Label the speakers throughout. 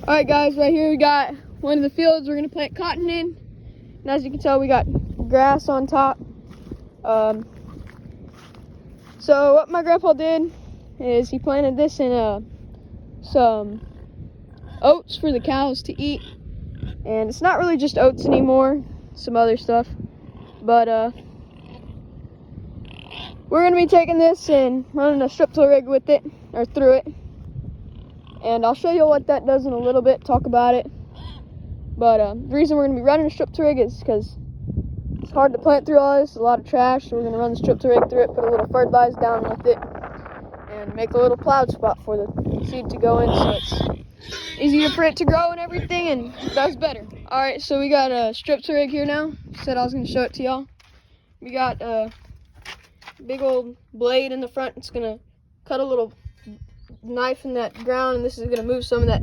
Speaker 1: Alright guys, right here we got one of the fields we're going to plant cotton in. And as you can tell, we got grass on top. So what my grandpa did is he planted this in some oats for the cows to eat. And it's not really just oats anymore, some other stuff. But we're going to be taking this and running a strip till rig with it, or through it. And I'll show you what that does in a little bit, talk about it. But the reason we're going to be running a strip till rig is because it's hard to plant through all this, a lot of trash. So we're going to run the strip till rig through it, put a little fertilizer down with it, and make a little plowed spot for the seed to go in so it's easier for it to grow and everything, and it does better. Alright, so we got a strip till rig here now. Said I was going to show it to y'all. We got a big old blade in the front. It's going to cut a little knife in that ground, and this is going to move some of that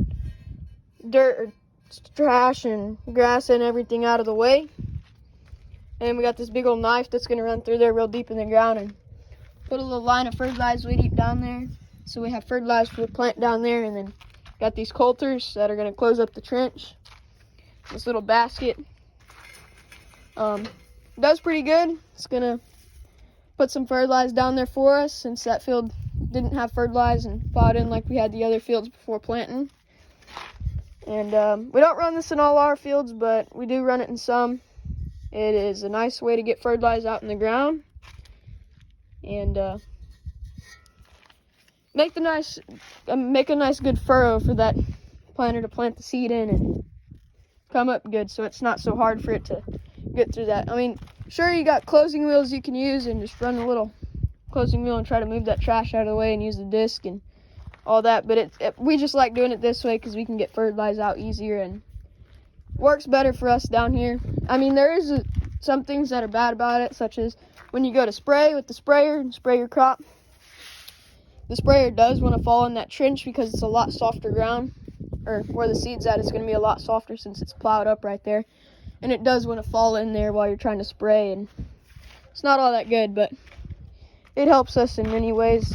Speaker 1: dirt or trash and grass and everything out of the way. And we got this big old knife that's going to run through there real deep in the ground and put a little line of fertilizer way deep down there, so we have fertilizer for the plant down there. And then got these coulters that are going to close up the trench. This little basket does pretty good. It's going to put some fertilizer down there for us, since that field didn't have fertilizer and plowed in like we had the other fields before planting. And we don't run this in all our fields, but we do run it in some. It is a nice way to get fertilizer out in the ground and make a nice good furrow for that planter to plant the seed in and come up good, so it's not so hard for it to get through that. I mean, sure, you got closing wheels you can use and just run a little closing wheel and try to move that trash out of the way and use the disc and all that, but we just like doing it this way because we can get fertilizer out easier and works better for us down here. I mean, there is some things that are bad about it, such as when you go to spray with the sprayer and spray your crop, the sprayer does want to fall in that trench because it's a lot softer ground, or where the seed's at is going to be a lot softer since it's plowed up right there, and it does want to fall in there while you're trying to spray, and it's not all that good, but it helps us in many ways.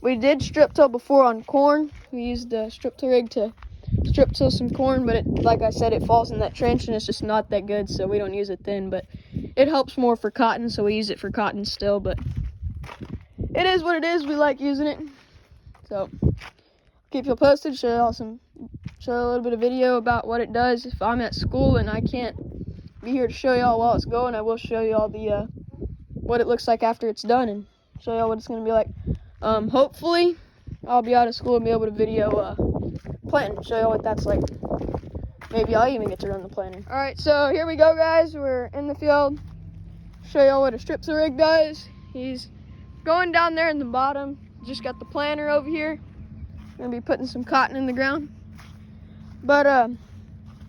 Speaker 1: We did strip till before on corn. We used the strip till rig to strip till some corn, but like I said, it falls in that trench and it's just not that good, so we don't use it then. But it helps more for cotton, so we use it for cotton still. But it is what it is. We like using it. So keep you posted. Show a little bit of video about what it does. If I'm at school and I can't be here to show y'all while it's going, I will show y'all the what it looks like after it's done and show y'all what it's going to be like. Hopefully I'll be out of school and be able to video planting, show y'all what that's like. Maybe I'll even get to run the planter. Alright, so here we go, guys. We're in the field. Show y'all what a strip till rig does. He's going down there in the bottom. Just got the planter over here. Gonna be putting some cotton in the ground. But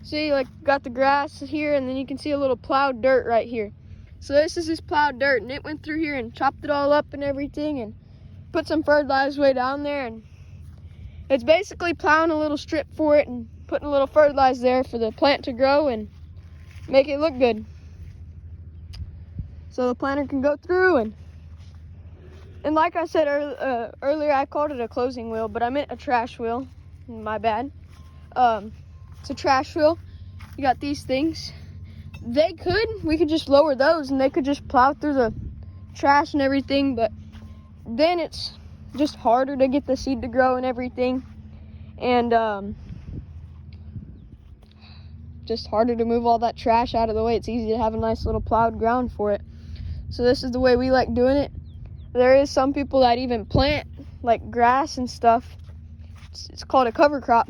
Speaker 1: see, like, got the grass here, and then you can see a little plowed dirt right here. So this is just plowed dirt, and it went through here and chopped it all up and everything and put some fertilizer way down there, and it's basically plowing a little strip for it and putting a little fertilizer there for the plant to grow and make it look good. So the planter can go through, and like I said earlier, I called it a closing wheel, but I meant a trash wheel. My bad. It's a trash wheel. You got these things. We could just lower those and they could just plow through the trash and everything, but then it's just harder to get the seed to grow and everything, and just harder to move all that trash out of the way. It's easy to have a nice little plowed ground for it. So this is the way we like doing it. There is some people that even plant like grass and stuff. It's called a cover crop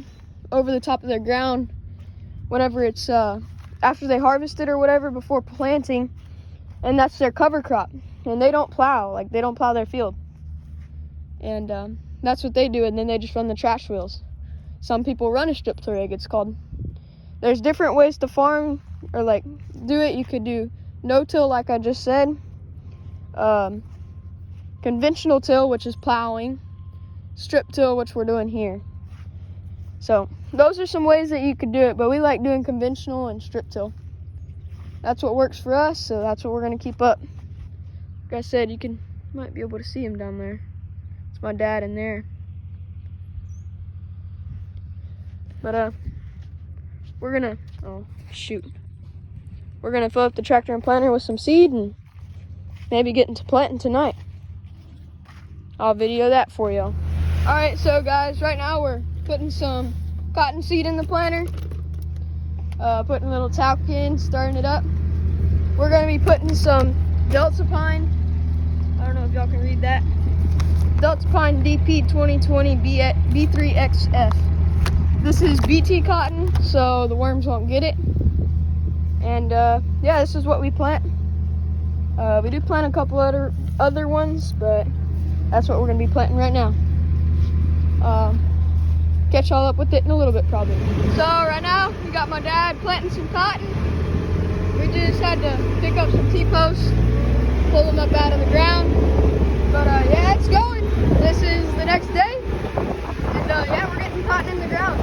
Speaker 1: over the top of their ground whenever it's after they harvest it or whatever before planting, and that's their cover crop, and they don't plow their field, and that's what they do, and then they just run the trash wheels. Some people run a strip till rig. It's called, there's different ways to farm or like do it. You could do no-till like I just said, conventional till, which is plowing, strip till, which we're doing here. So those are some ways that you could do it, but we like doing conventional and strip till. That's what works for us, so that's what we're going to keep up. Like I said, might be able to see him down there. It's my dad in there. But we're gonna, oh shoot, we're gonna fill up the tractor and planter with some seed and maybe get into planting tonight. I'll video that for y'all. All right, so guys, right now we're putting some cotton seed in the planter, putting a little talc in, starting it up. We're gonna be putting some Delta Pine. I don't know if y'all can read that. Delta Pine DP 2020 B3XF. This is BT cotton, so the worms won't get it. And yeah, this is what we plant. We do plant a couple other ones, but that's what we're gonna be planting right now. Catch y'all up with it in a little bit probably. So right now we got my dad planting some cotton. We just had to pick up some T-posts, pull them up out of the ground. But yeah, it's going. This is the next day, and yeah, we're getting cotton in the ground.